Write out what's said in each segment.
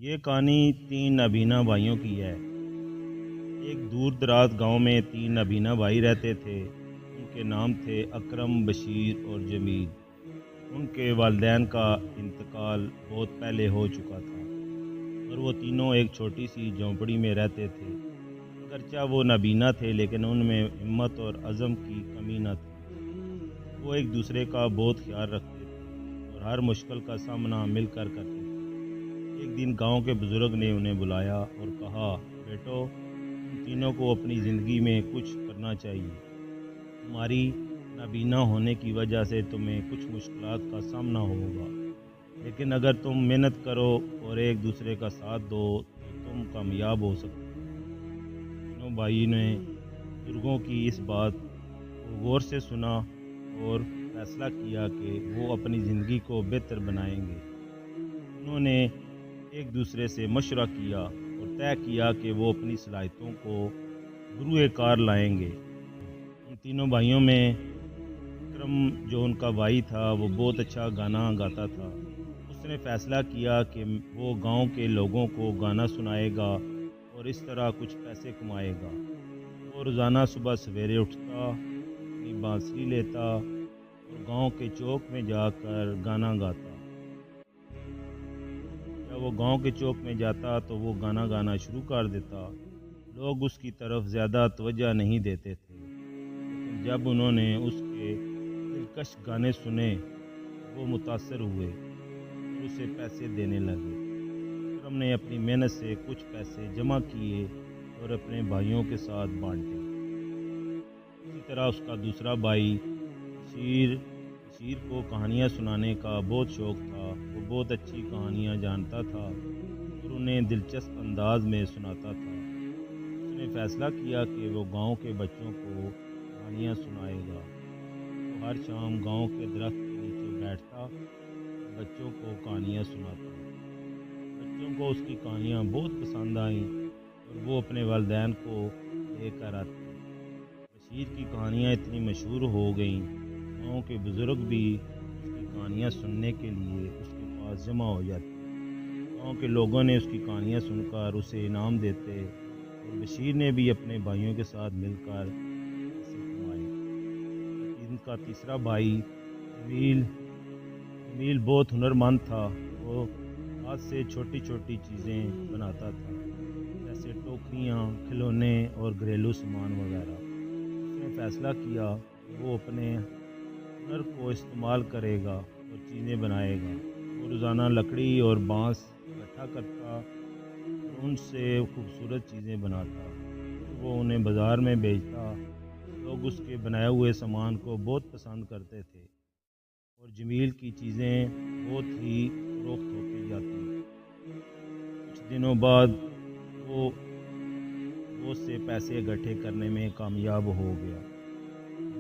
یہ کہانی تین نابینا بھائیوں کی ہے۔ ایک دور دراز گاؤں میں تین نابینا بھائی رہتے تھے۔ ان کے نام تھے اکرم، بشیر اور جمیل۔ ان کے والدین کا انتقال بہت پہلے ہو چکا تھا اور وہ تینوں ایک چھوٹی سی جھونپڑی میں رہتے تھے۔ اگرچہ وہ نابینا تھے لیکن ان میں ہمت اور عزم کی کمی نہ تھی۔ وہ ایک دوسرے کا بہت خیال رکھتے تھے اور ہر مشکل کا سامنا مل کر کرتے تھے۔ ایک دن گاؤں کے بزرگ نے انہیں بلایا اور کہا، بیٹو، تم تینوں کو اپنی زندگی میں کچھ کرنا چاہیے۔ تمہاری نابینا ہونے کی وجہ سے تمہیں کچھ مشکلات کا سامنا ہوگا، لیکن اگر تم محنت کرو اور ایک دوسرے کا ساتھ دو تو تم کامیاب ہو سکتے ہو۔ تینوں بھائی نے بزرگوں کی اس بات کو غور سے سنا اور فیصلہ کیا کہ وہ اپنی زندگی کو بہتر بنائیں گے۔ انہوں نے ایک دوسرے سے مشورہ کیا اور طے کیا کہ وہ اپنی صلاحیتوں کو بروئے کار لائیں گے۔ ان تینوں بھائیوں میں اکرم، جو ان کا بھائی تھا، وہ بہت اچھا گانا گاتا تھا۔ اس نے فیصلہ کیا کہ وہ گاؤں کے لوگوں کو گانا سنائے گا اور اس طرح کچھ پیسے کمائے گا۔ وہ روزانہ صبح سویرے اٹھتا، اپنی بانسری لیتا اور گاؤں کے چوک میں جا کر گانا گاتا۔ جب وہ گاؤں کے چوک میں جاتا تو وہ گانا گانا شروع کر دیتا۔ لوگ اس کی طرف زیادہ توجہ نہیں دیتے تھے، لیکن جب انہوں نے اس کے دلکش گانے سنے وہ متاثر ہوئے اور اسے پیسے دینے لگے۔ اکرم نے اپنی محنت سے کچھ پیسے جمع کیے اور اپنے بھائیوں کے ساتھ بانٹے۔ اسی طرح اس کا دوسرا بھائی بشیر کو کہانیاں سنانے کا بہت شوق تھا۔ وہ بہت اچھی کہانیاں جانتا تھا اور انہیں دلچسپ انداز میں سناتا تھا۔ اس نے فیصلہ کیا کہ وہ گاؤں کے بچوں کو کہانیاں سنائے گا۔ وہ ہر شام گاؤں کے درخت کے نیچے بیٹھتا اور بچوں کو کہانیاں سناتا۔ بچوں کو اس کی کہانیاں بہت پسند آئیں اور وہ اپنے والدین کو لے کر آتے۔ بشیر کی کہانیاں اتنی مشہور ہو گئیں، گاؤں کے بزرگ بھی اس کی کہانیاں سننے کے لیے اس کے پاس جمع ہو جاتے۔ گاؤں کے لوگوں نے اس کی کہانیاں سن کر اسے انعام دیتے اور بشیر نے بھی اپنے بھائیوں کے ساتھ مل کر پیسے کمائے۔ ان کا تیسرا بھائی جمیل بہت ہنرمند تھا۔ وہ ہاتھ سے چھوٹی چھوٹی چیزیں بناتا تھا، جیسے ٹوکریاں، کھلونے اور گھریلو سامان وغیرہ۔ اس نے فیصلہ کیا کہ وہ اپنے ہنر کو استعمال کرے گا اور چیزیں بنائے گا۔ وہ روزانہ لکڑی اور بانس اکٹھا کرتا اور ان سے خوبصورت چیزیں بناتا اور وہ انہیں بازار میں بیچتا۔ لوگ اس کے بنائے ہوئے سامان کو بہت پسند کرتے تھے اور جمیل کی چیزیں بہت ہی فروخت ہوتی جاتی۔ کچھ دنوں بعد وہ بہت سے پیسے اکٹھے کرنے میں کامیاب ہو گیا۔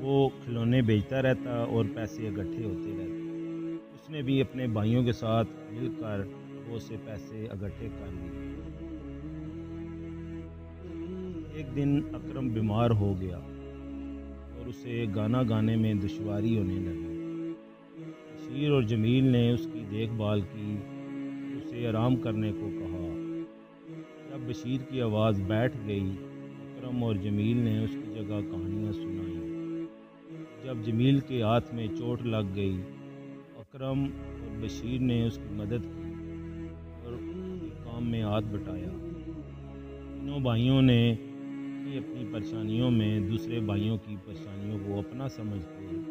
وہ کھلونے بیچتا رہتا اور پیسے اکٹھے ہوتے رہتے۔ اس نے بھی اپنے بھائیوں کے ساتھ مل کر بہت سے پیسے اکٹھے کر لیے۔ ایک دن اکرم بیمار ہو گیا اور اسے گانا گانے میں دشواری ہونے لگی۔ بشیر اور جمیل نے اس کی دیکھ بھال کی اور اسے آرام کرنے کو کہا۔ جب بشیر کی آواز بیٹھ گئی، اکرم اور جمیل نے اس کی جگہ کہانیاں سنائیں۔ جب جمیل کے ہاتھ میں چوٹ لگ گئی، اکرم اور بشیر نے اس کی مدد کی اور اس کے کام میں ہاتھ بٹایا۔ تینوں بھائیوں نے اپنی پریشانیوں میں دوسرے بھائیوں کی پریشانیوں کو اپنا سمجھ کے ایک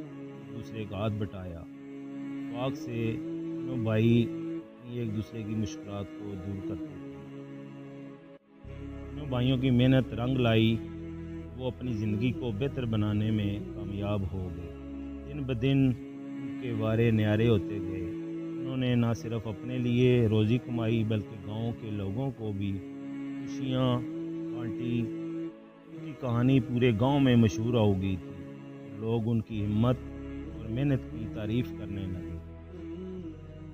دوسرے کا ہاتھ بٹایا۔ اتفاق سے تینوں بھائی ایک دوسرے کی مشکلات کو دور کرتے تھے۔ تینوں بھائیوں کی محنت رنگ لائی، وہ اپنی زندگی کو بہتر بنانے میں کامیاب ہو گئے۔ دن بدن ان کے وارے نیارے ہوتے گئے۔ انہوں نے نہ صرف اپنے لیے روزی کمائی بلکہ گاؤں کے لوگوں کو بھی خوشیاں بانٹی۔ ان کی کہانی پورے گاؤں میں مشہور ہو گئی تھی۔ لوگ ان کی ہمت اور محنت کی تعریف کرنے لگے۔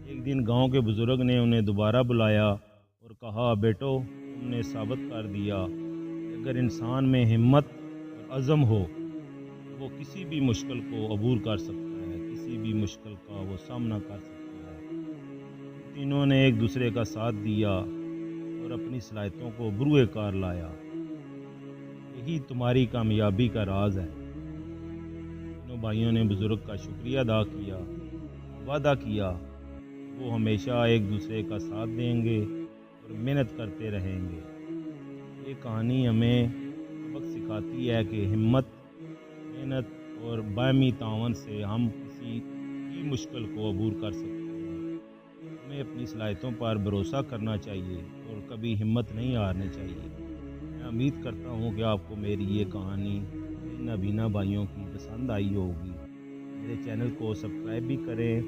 ایک دن گاؤں کے بزرگ نے انہیں دوبارہ بلایا اور کہا، بیٹو، تم نے ثابت کر دیا کہ اگر انسان میں ہمت اور عزم ہو تو وہ کسی بھی مشکل کو عبور کر سکتا ہے، کسی بھی مشکل کا وہ سامنا کر سکتا ہے۔ تینوں نے ایک دوسرے کا ساتھ دیا اور اپنی صلاحیتوں کو بروئے کار لایا۔ یہی تمہاری کامیابی کا راز ہے۔ تینوں بھائیوں نے بزرگ کا شکریہ ادا کیا، وعدہ کیا وہ ہمیشہ ایک دوسرے کا ساتھ دیں گے اور محنت کرتے رہیں گے۔ یہ کہانی ہمیں سبق سکھاتی ہے کہ ہمت، محنت اور باہمی تعاون سے ہم کسی بھی مشکل کو عبور کر سکتے ہیں۔ ہمیں اپنی صلاحیتوں پر بھروسہ کرنا چاہیے اور کبھی ہمت نہیں ہارنی چاہیے۔ میں امید کرتا ہوں کہ آپ کو میری یہ کہانی تین نابینا بھائیوں کی پسند آئی ہوگی۔ میرے چینل کو سبسکرائب بھی کریں،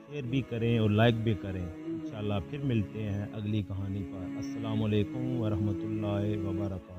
شیئر بھی کریں اور لائک بھی کریں۔ انشاءاللہ پھر ملتے ہیں اگلی کہانی پر۔ السلام علیکم ورحمۃ اللہ وبرکاتہ۔